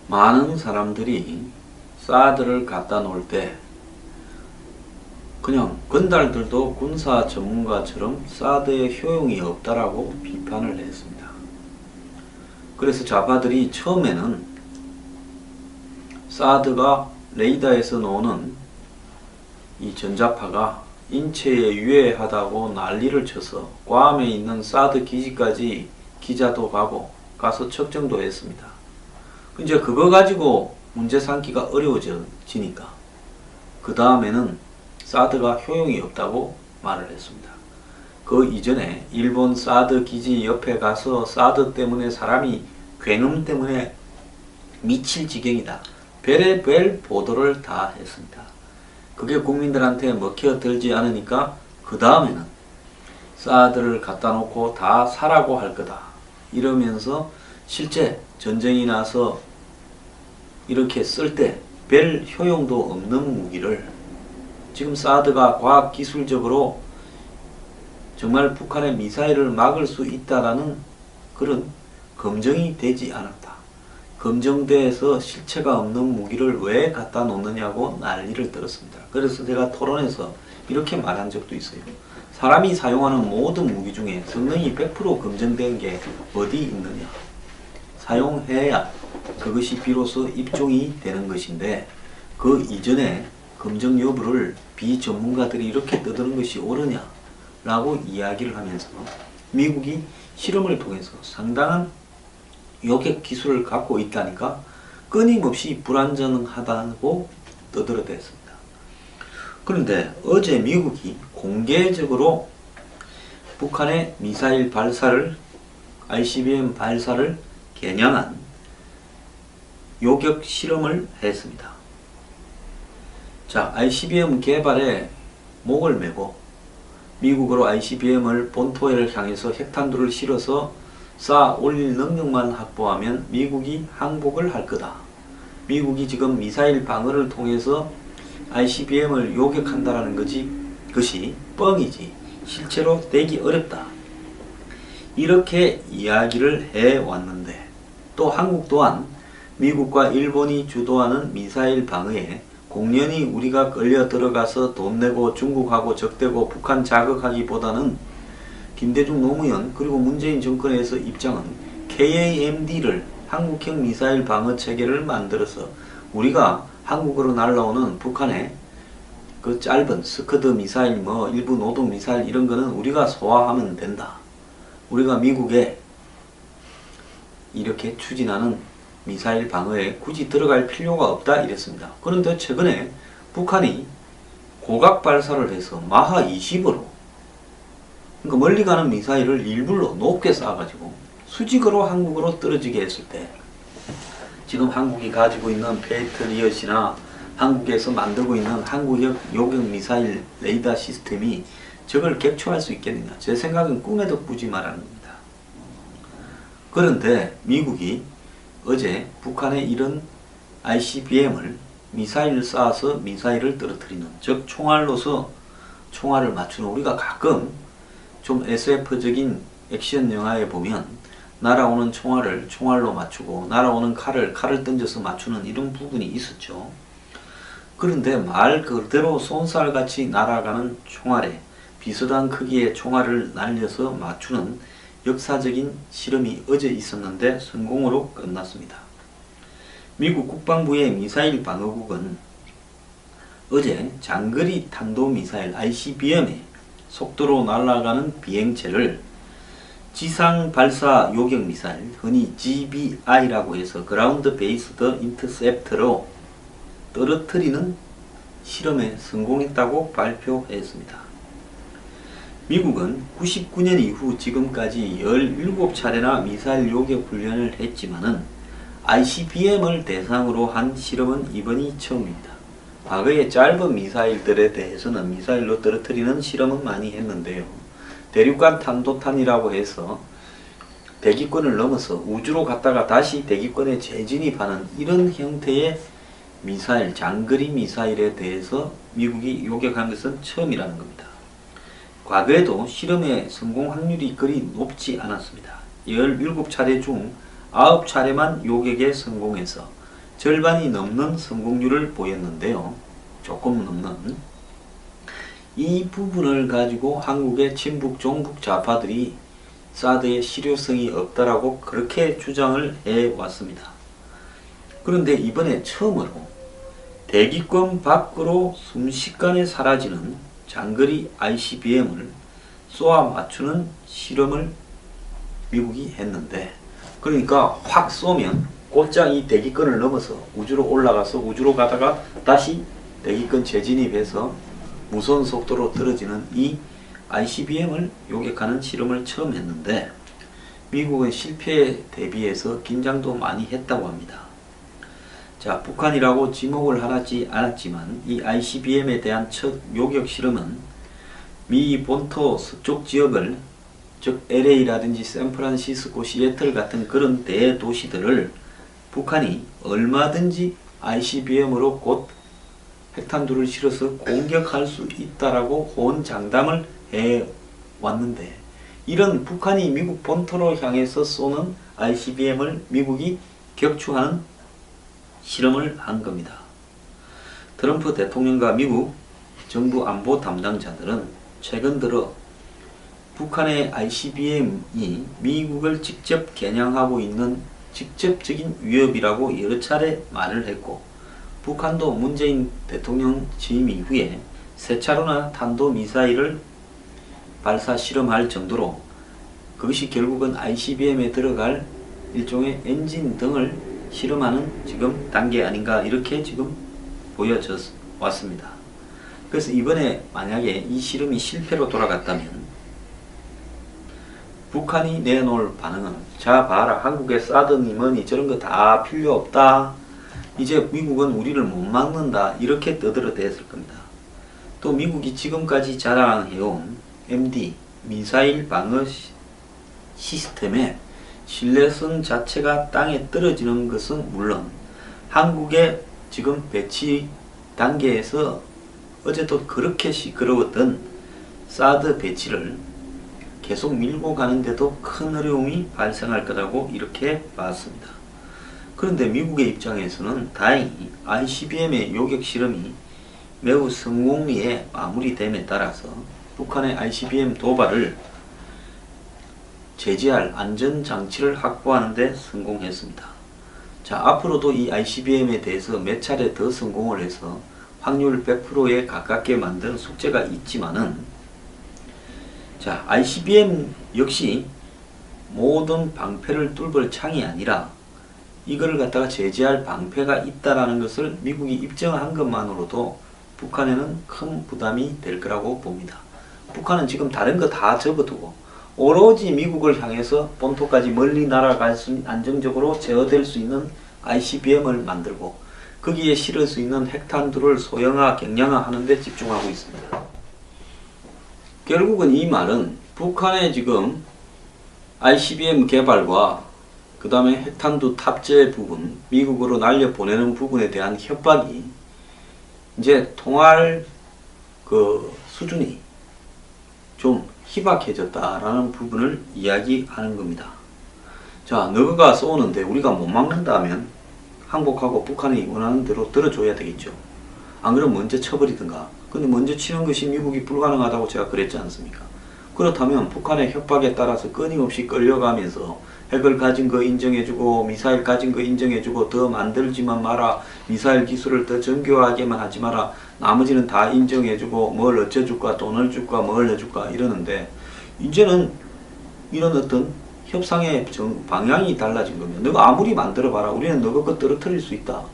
많은 사람들이 사드를 갖다 놓을 때 그냥 건달들도 군사 전문가처럼 사드의 효용이 없다라고 비판을 했습니다. 그래서 좌파들이 처음에는 사드가 레이더에서 나오는 이 전자파가 인체에 유해하다고 난리를 쳐서 괌에 있는 사드 기지까지 기자도 가서 측정도 했습니다. 이제 그거 가지고 문제 삼기가 어려워지니까 그 다음에는 사드가 효용이 없다고 말을 했습니다. 그 이전에 일본 사드 기지 옆에 가서 사드 때문에 사람이 굉음 때문에 미칠 지경이다. 별의별 보도를 다 했습니다. 그게 국민들한테 먹혀들지 않으니까 그 다음에는 사드를 갖다 놓고 다 사라고 할 거다. 이러면서 실제 전쟁이 나서 이렇게 쓸 때 별 효용도 없는 무기를 지금 사드가 과학기술적으로 정말 북한의 미사일을 막을 수 있다라는 그런 검증이 되지 않았다. 검증돼서 실체가 없는 무기를 왜 갖다 놓느냐고 난리를 떨었습니다. 그래서 제가 토론에서 이렇게 말한 적도 있어요. 사람이 사용하는 모든 무기 중에 성능이 100% 검증된 게 어디 있느냐. 사용해야 그것이 비로소 입종이 되는 것인데 그 이전에 검증 여부를 비전문가들이 이렇게 떠드는 것이 옳으냐 라고 이야기를 하면서 미국이 실험을 통해서 상당한 요격 기술을 갖고 있다니까 끊임없이 불안전하다고 떠들어댔습니다. 그런데 어제 미국이 공개적으로 북한의 미사일 발사를 ICBM 발사를 겨냥한 요격 실험을 했습니다. 자, ICBM 개발에 목을 메고 미국으로 ICBM을 본토를 향해서 핵탄두를 실어서 쏴 올릴 능력만 확보하면 미국이 항복을 할 거다. 미국이 지금 미사일 방어를 통해서 ICBM을 요격한다라는 것이 뻥이지 실제로 되기 어렵다. 이렇게 이야기를 해왔는데 또 한국 또한 미국과 일본이 주도하는 미사일 방어에 공연히 우리가 끌려 들어가서 돈 내고 중국하고 적대고 북한 자극하기보다는 김대중 노무현 그리고 문재인 정권에서 입장은 KAMD를 한국형 미사일 방어 체계를 만들어서 우리가 한국으로 날라오는 북한의 그 짧은 스커드 미사일 일부 노동 미사일 이런 거는 우리가 소화하면 된다. 우리가 미국에 이렇게 추진하는 미사일 방어에 굳이 들어갈 필요가 없다 이랬습니다. 그런데 최근에 북한이 고각 발사를 해서 마하 20으로 그러니까 멀리 가는 미사일을 일부러 높게 쏴가지고 수직으로 한국으로 떨어지게 했을 때 지금 한국이 가지고 있는 패트리엇이나 한국에서 만들고 있는 한국형 요격 미사일 레이더 시스템이 저걸 객추할 수 있겠느냐. 제 생각은 꿈에도 꾸지 말라는 겁니다. 그런데 미국이 어제 북한의 이런 ICBM을 미사일을 쏴서 미사일을 떨어뜨리는 즉 총알로서 총알을 맞추는 우리가 가끔 좀 SF적인 액션 영화에 보면 날아오는 총알을 총알로 맞추고 날아오는 칼을 던져서 맞추는 이런 부분이 있었죠. 그런데 말 그대로 쏜살같이 날아가는 총알에 비슷한 크기의 총알을 날려서 맞추는 역사적인 실험이 어제 있었는데 성공으로 끝났습니다. 미국 국방부의 미사일 방어국은 어제 장거리 탄도미사일 ICBM의 속도로 날아가는 비행체를 지상 발사 요격 미사일 흔히 GBI라고 해서 그라운드 베이스드 인터셉터로 떨어뜨리는 실험에 성공했다고 발표했습니다. 미국은 99년 이후 지금까지 17차례나 미사일 요격 훈련을 했지만은 ICBM을 대상으로 한 실험은 이번이 처음입니다. 과거에 짧은 미사일들에 대해서는 미사일로 떨어뜨리는 실험은 많이 했는데요. 대륙간 탄도탄이라고 해서 대기권을 넘어서 우주로 갔다가 다시 대기권에 재진입하는 이런 형태의 미사일, 장거리 미사일에 대해서 미국이 요격한 것은 처음이라는 겁니다. 과거에도 실험의 성공 확률이 그리 높지 않았습니다. 17차례 중 9차례만 요격에 성공해서 절반이 넘는 성공률을 보였는데요. 조금 넘는. 이 부분을 가지고 한국의 친북 종북 좌파들이 사드의 실효성이 없다라고 그렇게 주장을 해왔습니다. 그런데 이번에 처음으로 대기권 밖으로 순식간에 사라지는 장거리 ICBM을 쏘아 맞추는 실험을 미국이 했는데, 그러니까 확 쏘면 곧장 이 대기권을 넘어서 우주로 올라가서 우주로 가다가 다시 대기권 재진입해서 무서운 속도로 떨어지는 이 ICBM을 요격하는 실험을 처음 했는데, 미국은 실패에 대비해서 긴장도 많이 했다고 합니다. 자, 북한이라고 지목을 하지 않았지만 이 ICBM에 대한 첫 요격 실험은 미 본토 서쪽 지역을, 즉 LA라든지 샌프란시스코, 시애틀 같은 그런 대도시들을 북한이 얼마든지 ICBM으로 곧 핵탄두를 실어서 공격할 수 있다라고 호언장담을 해왔는데, 이런 북한이 미국 본토로 향해서 쏘는 ICBM을 미국이 격추하는 실험을 한 겁니다. 트럼프 대통령과 미국 정부 안보 담당자들은 최근 들어 북한의 ICBM이 미국을 직접 겨냥하고 있는 직접적인 위협이라고 여러 차례 말을 했고, 북한도 문재인 대통령 취임 이후에 세 차례나 탄도미사일을 발사 실험할 정도로 그것이 결국은 ICBM에 들어갈 일종의 엔진 등을 실험하는 지금 단계 아닌가, 이렇게 지금 보여져 왔습니다. 그래서 이번에 만약에 이 실험이 실패로 돌아갔다면 북한이 내놓을 반응은, 자 봐라, 한국의 사드니 뭐니 저런 거 다 필요 없다, 이제 미국은 우리를 못 막는다, 이렇게 떠들어댔을 겁니다. 또 미국이 지금까지 자랑해온 MD 미사일 방어 시스템의 신뢰성 자체가 땅에 떨어지는 것은 물론, 한국의 지금 배치 단계에서 어제도 그렇게 시끄러웠던 사드 배치를 계속 밀고 가는데도 큰 어려움이 발생할 거라고 이렇게 봤습니다. 그런데 미국의 입장에서는 다행히 ICBM의 요격 실험이 매우 성공리에 마무리됨에 따라서 북한의 ICBM 도발을 제재할 안전장치를 확보하는 데 성공했습니다. 자, 앞으로도 이 ICBM에 대해서 몇 차례 더 성공을 해서 확률 100%에 가깝게 만드는 숙제가 있지만은, 자, ICBM 역시 모든 방패를 뚫을 창이 아니라 이거를 갖다가 제재할 방패가 있다라는 것을 미국이 입증한 것만으로도 북한에는 큰 부담이 될 거라고 봅니다. 북한은 지금 다른 거 다 접어두고 오로지 미국을 향해서 본토까지 멀리 날아갈 수 있는, 안정적으로 제어될 수 있는 ICBM을 만들고 거기에 실을 수 있는 핵탄두를 소형화, 경량화 하는 데 집중하고 있습니다. 결국은 이 말은 북한의 지금 ICBM 개발과 그 다음에 핵탄두 탑재 부분, 미국으로 날려보내는 부분에 대한 협박이 이제 통할 그 수준이 좀 희박해졌다라는 부분을 이야기하는 겁니다. 자, 너가 쏘는데 우리가 못 막는다면 한국하고 북한이 원하는 대로 들어줘야 되겠죠. 안 그러면 먼저 쳐버리든가. 근데 먼저 치는 것이 미국이 불가능하다고 제가 그랬지 않습니까? 그렇다면 북한의 협박에 따라서 끊임없이 끌려가면서 핵을 가진 거 인정해주고 미사일 가진 거 인정해주고 더 만들지만 마라, 미사일 기술을 더 정교하게만 하지 마라, 나머지는 다 인정해주고 뭘 어쩌줄까, 돈을 줄까, 뭘 해줄까 이러는데, 이제는 이런 어떤 협상의 방향이 달라진 거면 너가 아무리 만들어봐라, 우리는 너가 거 떨어뜨릴 수 있다.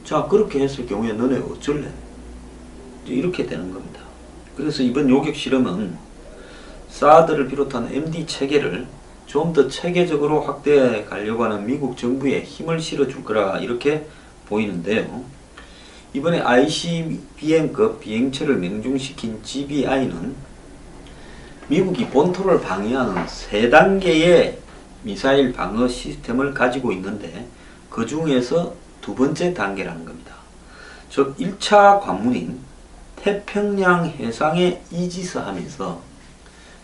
자, 그렇게 했을 경우에 너네 어쩔래? 이렇게 되는 겁니다. 그래서 이번 요격 실험은 사드를 비롯한 MD 체계를 좀 더 체계적으로 확대해 가려고 하는 미국 정부에 힘을 실어줄 거라 이렇게 보이는데요. 이번에 ICBM급 비행체를 명중시킨 GBI는 미국이 본토를 방해하는 3단계의 미사일 방어 시스템을 가지고 있는데 그 중에서 두 번째 단계라는 겁니다. 즉 1차 관문인 태평양 해상에 이지스하면서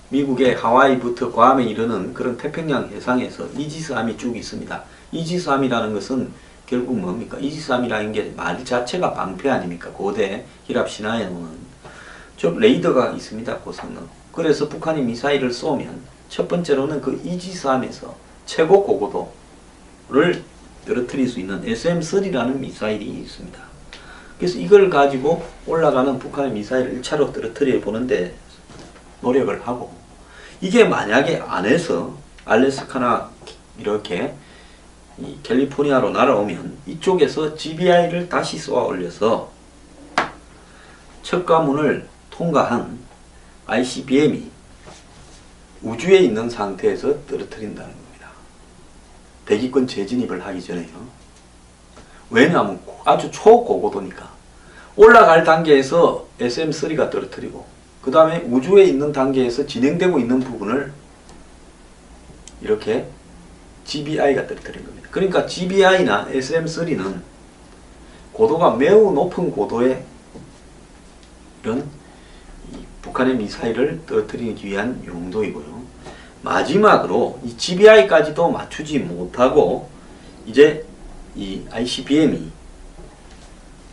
미국의 하와이부터 괌에 이르는 그런 태평양 해상에서 이지스함이 쭉 있습니다. 이지스함이라는 것은 결국 뭡니까? 이지스함이라는 게 말 자체가 방패 아닙니까? 고대 히랍 신화에는 즉 레이더가 있습니다. 고성능. 그래서 북한이 미사일을 쏘면 첫 번째로는 그 이지스함에서 최고 고고도를 떨어뜨릴 수 있는 SM-3라는 미사일이 있습니다. 그래서 이걸 가지고 올라가는 북한의 미사일을 1차로 떨어뜨려 보는데 노력을 하고, 이게 만약에 안에서 알래스카나 이렇게 이 캘리포니아로 날아오면 이쪽에서 GBI를 다시 쏘아 올려서 첫 관문을 통과한 ICBM이 우주에 있는 상태에서 떨어뜨린다는 겁니다. 대기권 재진입을 하기 전에요. 왜냐하면 아주 초고고도니까. 올라갈 단계에서 SM-3가 떨어뜨리고 그 다음에 우주에 있는 단계에서 진행되고 있는 부분을 이렇게 GBI가 떨어뜨린 겁니다. 그러니까 GBI나 SM-3는 고도가 매우 높은 고도의 이런 북한의 미사일을 떨어뜨리기 위한 용도이고요. 마지막으로 이 GBI까지도 맞추지 못하고 이제 이 ICBM이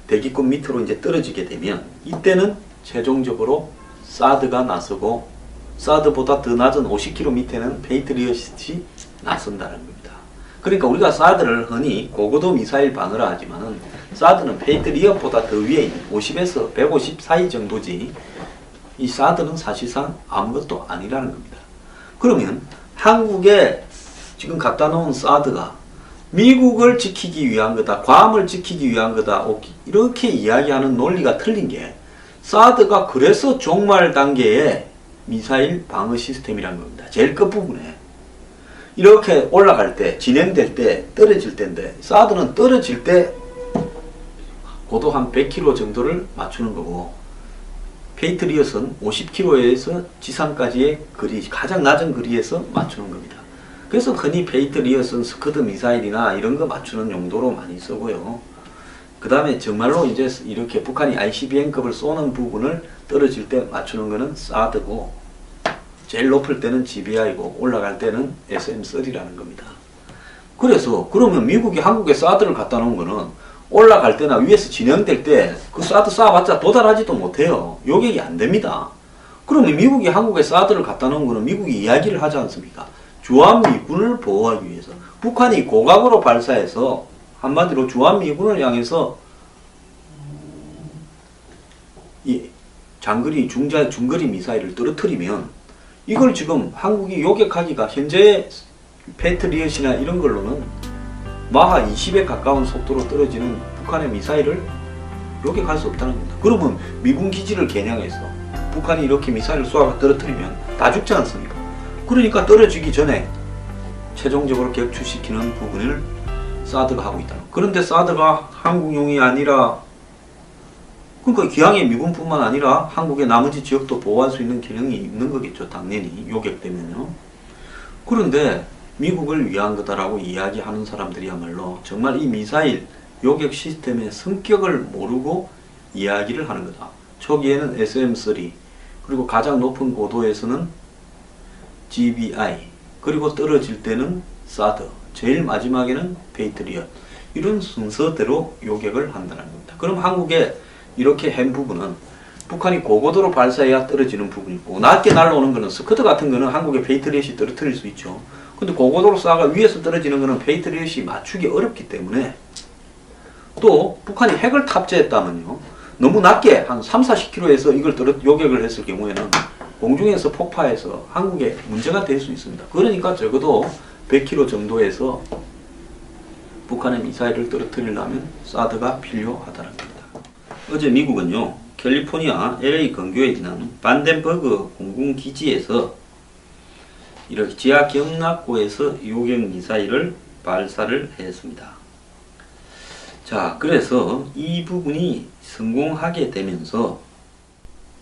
대기권 밑으로 이제 떨어지게 되면 이때는 최종적으로 사드가 나서고 사드보다 더 낮은 50km 밑에는 페이트리엇이 나선다는 겁니다. 그러니까 우리가 사드를 흔히 고고도 미사일 방어라 하지만은 사드는 페이트리엇보다 더 위에 있는 50에서 150 사이 정도지 이 사드는 사실상 아무것도 아니라는 겁니다. 그러면 한국에 지금 갖다 놓은 사드가 미국을 지키기 위한 거다, 괌을 지키기 위한 거다, 이렇게 이야기하는 논리가 틀린 게, 사드가 그래서 종말 단계의 미사일 방어 시스템이라는 겁니다. 제일 끝부분에 이렇게 올라갈 때, 진행될 때, 떨어질 때인데, 사드는 떨어질 때 고도 한 100km 정도를 맞추는 거고, 페이트리엇은 50km에서 지상까지의 거리, 가장 낮은 거리에서 맞추는 겁니다. 그래서 흔히 페이트리엇은 스커드 미사일이나 이런 거 맞추는 용도로 많이 쓰고요. 그 다음에 정말로 이제 이렇게 북한이 ICBM급을 쏘는 부분을 떨어질 때 맞추는 거는 사드고, 제일 높을 때는 GBI고 올라갈 때는 SM-3라는 겁니다. 그래서 그러면 미국이 한국에 사드를 갖다 놓은 거는 올라갈 때나 위에서 진행될 때 그 사드 쏴봤자 도달하지도 못해요. 요격이 안 됩니다. 그러면 미국이 한국에 사드를 갖다 놓은 거는 미국이 이야기를 하지 않습니까? 주한미군을 보호하기 위해서. 북한이 고각으로 발사해서 한마디로 주한미군을 향해서 이 장거리, 중거리 미사일을 떨어뜨리면 이걸 지금 한국이 요격하기가 현재 패트리엇이나 이런 걸로는 마하 20에 가까운 속도로 떨어지는 북한의 미사일을 요격할 수 없다는 겁니다. 그러면 미군 기지를 겨냥해서 북한이 이렇게 미사일을 쏘아 떨어뜨리면 다 죽지 않습니까? 그러니까 떨어지기 전에 최종적으로 격추시키는 부분을 사드가 하고 있다. 그런데 사드가 한국용이 아니라, 그러니까 기왕에 미군뿐만 아니라 한국의 나머지 지역도 보호할 수 있는 기능이 있는 거겠죠. 당연히 요격되면요. 그런데 미국을 위한 거다라고 이야기하는 사람들이야말로 정말 이 미사일 요격 시스템의 성격을 모르고 이야기를 하는 거다. 초기에는 SM-3, 그리고 가장 높은 고도에서는 GBI, 그리고 떨어질 때는 사드, 제일 마지막에는 페이트리엇, 이런 순서대로 요격을 한다는 겁니다. 그럼 한국에 이렇게 한 부분은 북한이 고고도로 발사해야 떨어지는 부분이고, 낮게 날아오는 거는 스커드 같은 거는 한국의 페이트리엇이 떨어뜨릴 수 있죠. 근데 고고도로 쏴가 위에서 떨어지는 거는 페이트리엇이 맞추기 어렵기 때문에, 또 북한이 핵을 탑재했다면요, 너무 낮게 한 30-40km에서 이걸 요격을 했을 경우에는 공중에서 폭파해서 한국에 문제가 될 수 있습니다. 그러니까 적어도 100km 정도에서 북한의 미사일을 떨어뜨리려면 사드가 필요하다는 겁니다. 어제 미국은요, 캘리포니아 LA 근교에 있는 반덴버그 공군기지에서 이렇게 지하 경납고에서 요격 미사일을 발사를 했습니다. 자, 그래서 이 부분이 성공하게 되면서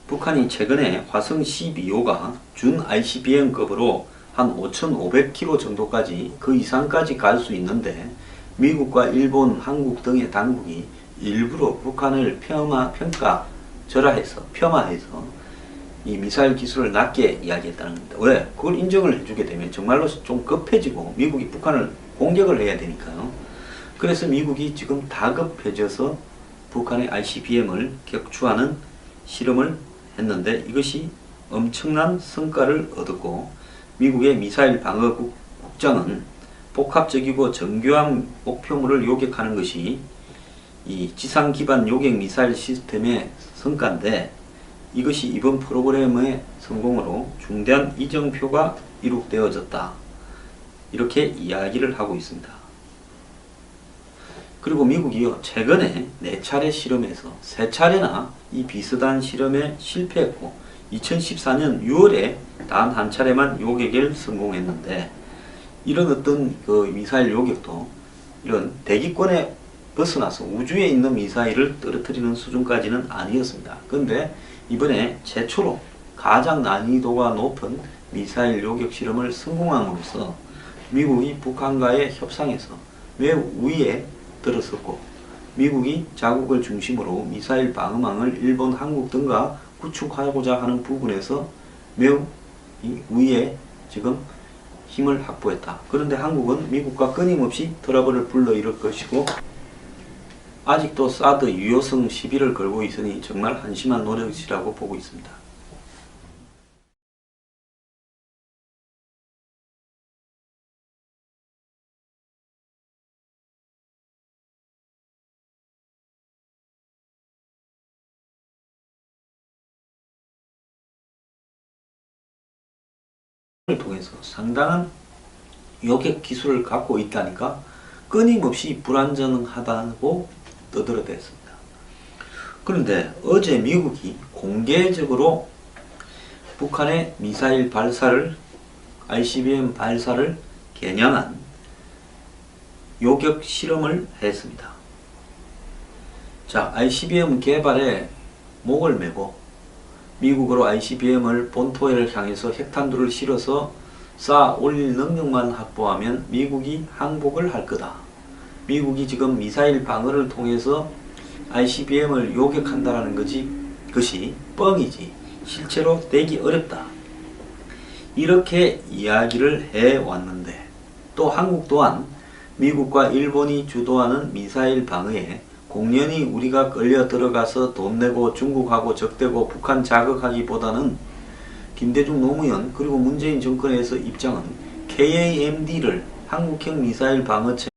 북한이 최근에 화성 12호가 준 ICBM급으로 한 5,500km 정도까지, 그 이상까지 갈 수 있는데, 미국과 일본, 한국 등의 당국이 일부러 북한을 평가절하해서 이 미사일 기술을 낮게 이야기했다는 겁니다. 왜? 그걸 인정을 해주게 되면 정말로 좀 급해지고 미국이 북한을 공격을 해야 되니까요. 그래서 미국이 지금 다급해져서 북한의 ICBM을 격추하는 실험을 했는데 이것이 엄청난 성과를 얻었고, 미국의 미사일 방어 국장은 복합적이고 정교한 목표물을 요격하는 것이 이 지상 기반 요격 미사일 시스템의 성과인데, 이것이 이번 프로그램의 성공으로 중대한 이정표가 이룩되어졌다, 이렇게 이야기를 하고 있습니다. 그리고 미국이요, 최근에 4차례 실험에서 3차례나 이 비슷한 실험에 실패했고 2014년 6월에 단 한 차례만 요격에 성공했는데, 이런 어떤 그 미사일 요격도 이런 대기권에 벗어나서 우주에 있는 미사일을 떨어뜨리는 수준까지는 아니었습니다. 그런데 이번에 최초로 가장 난이도가 높은 미사일 요격 실험을 성공함으로써 미국이 북한과의 협상에서 매우 우위에 들었었고, 미국이 자국을 중심으로 미사일 방어망을 일본, 한국 등과 구축하고자 하는 부분에서 매우 우위에 지금 힘을 확보했다. 그런데 한국은 미국과 끊임없이 트러블을 불러일을 것이고, 아직도 사드 유효성 시비를 걸고 있으니 정말 한심한 노릇이라고 보고 있습니다. 을 통해서 상당한 요격 기술을 갖고 있다니까 끊임없이 불안정하다고 떠들어댔습니다. 그런데 어제 미국이 공개적으로 북한의 미사일 발사를, ICBM 발사를 겨냥한 요격 실험을 했습니다. 자, ICBM 개발에 목을 메고 미국으로 ICBM을 본토를 향해서 핵탄두를 실어서 쌓아 올릴 능력만 확보하면 미국이 항복을 할 거다. 미국이 지금 미사일 방어를 통해서 ICBM을 요격한다라는 것이 뻥이지 실제로 되기 어렵다, 이렇게 이야기를 해왔는데, 또 한국 또한 미국과 일본이 주도하는 미사일 방어에 공연히 우리가 끌려 들어가서 돈 내고 중국하고 적대고 북한 자극하기보다는 김대중 노무현 그리고 문재인 정권에서 입장은 KAMD를 한국형 미사일 방어체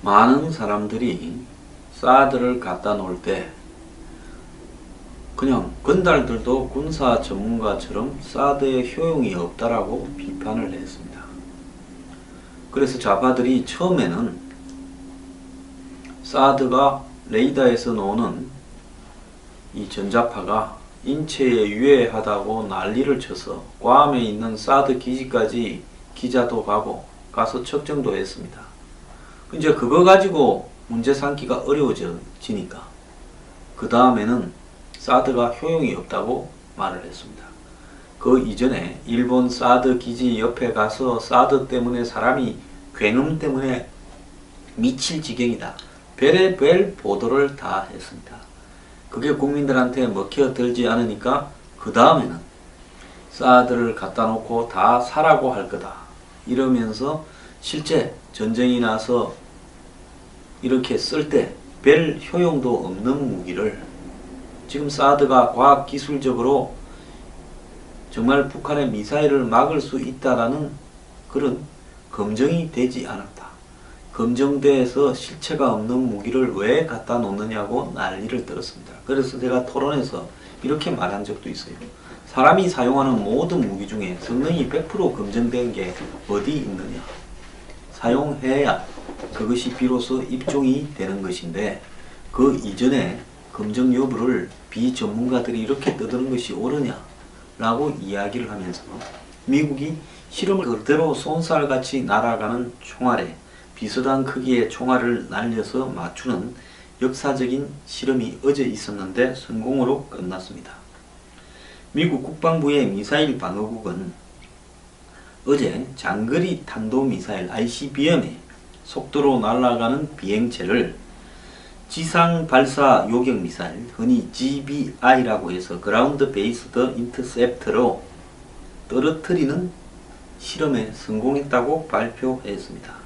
많은 사람들이 사드를 갖다 놓을 때 그냥 건달들도 군사 전문가처럼 사드의 효용이 없다라고 비판을 했습니다. 그래서 좌파들이 처음에는 사드가 레이더에서 나오는 이 전자파가 인체에 유해하다고 난리를 쳐서 괌에 있는 사드 기지까지 기자도 가서 측정도 했습니다. 이제 그거 가지고 문제 삼기가 어려워지니까 그 다음에는 사드가 효용이 없다고 말을 했습니다. 그 이전에 일본 사드 기지 옆에 가서 사드 때문에 사람이 굉음 때문에 미칠 지경이다, 별의별 보도를 다 했습니다. 그게 국민들한테 먹혀들지 않으니까 그 다음에는 사드를 갖다 놓고 다 사라고 할 거다, 이러면서 실제 전쟁이 나서 이렇게 쓸 때 별 효용도 없는 무기를 지금 사드가 과학기술적으로 정말 북한의 미사일을 막을 수 있다라는 그런 검증이 되지 않았다, 검증돼서 실체가 없는 무기를 왜 갖다 놓느냐고 난리를 떨었습니다. 그래서 제가 토론에서 이렇게 말한 적도 있어요. 사람이 사용하는 모든 무기 중에 성능이 100% 검증된 게 어디 있느냐, 사용해야 그것이 비로소 입종이 되는 것인데, 그 이전에 검증 여부를 비전문가들이 이렇게 떠드는 것이 옳으냐 라고 이야기를 하면서 미국이 실험을 그대로 쏜살같이 날아가는 총알에 비슷한 크기의 총알을 날려서 맞추는 역사적인 실험이 어제 있었는데 성공으로 끝났습니다. 미국 국방부의 미사일 방어국은 어제 장거리 탄도미사일 ICBM의 속도로 날아가는 비행체를 지상 발사 요격 미사일, 흔히 GBI라고 해서 그라운드 베이스드 인터셉터로 떨어뜨리는 실험에 성공했다고 발표했습니다.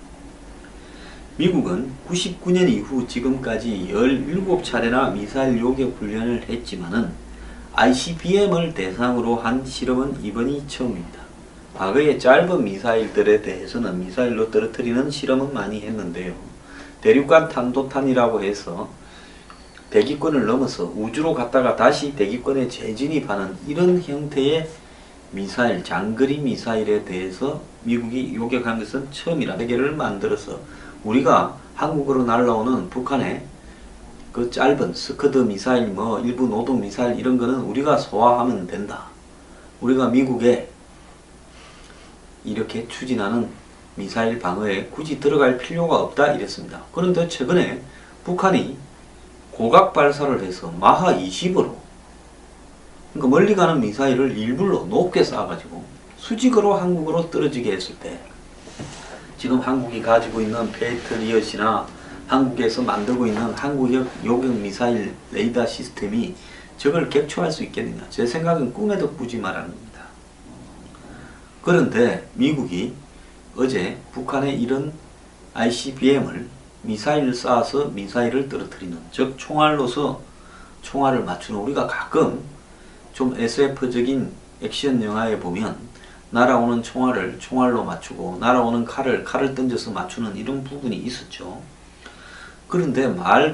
미국은 99년 이후 지금까지 17차례나 미사일 요격 훈련을 했지만은 ICBM을 대상으로 한 실험은 이번이 처음입니다. 과거에 짧은 미사일들에 대해서는 미사일로 떨어뜨리는 실험은 많이 했는데요. 대륙간 탄도탄이라고 해서 대기권을 넘어서 우주로 갔다가 다시 대기권에 재진입하는 이런 형태의 미사일, 장거리 미사일에 대해서 미국이 요격한 것은 처음이라 세계를 만들어서 우리가 한국으로 날라오는 북한의 그 짧은 스커드 미사일, 일부 노동 미사일 이런 거는 우리가 소화하면 된다. 우리가 미국에 이렇게 추진하는 미사일 방어에 굳이 들어갈 필요가 없다 이랬습니다. 그런데 최근에 북한이 고각 발사를 해서 마하 20으로 그러니까 멀리 가는 미사일을 일부러 높게 쏴가지고 수직으로 한국으로 떨어지게 했을 때 지금 한국이 가지고 있는 패트리엇이나 한국에서 만들고 있는 한국형 요격 미사일 레이더 시스템이 저걸 격추할 수 있겠느냐. 제 생각은 꿈에도 꾸지 말라는 겁니다. 그런데 미국이 어제 북한의 이런 ICBM을 미사일을 쏴서 미사일을 떨어뜨리는, 즉 총알로서 총알을 맞추는, 우리가 가끔 좀 SF적인 액션 영화에 보면 날아오는 총알을 총알로 맞추고 날아오는 칼을 던져서 맞추는 이런 부분이 있었죠. 그런데 말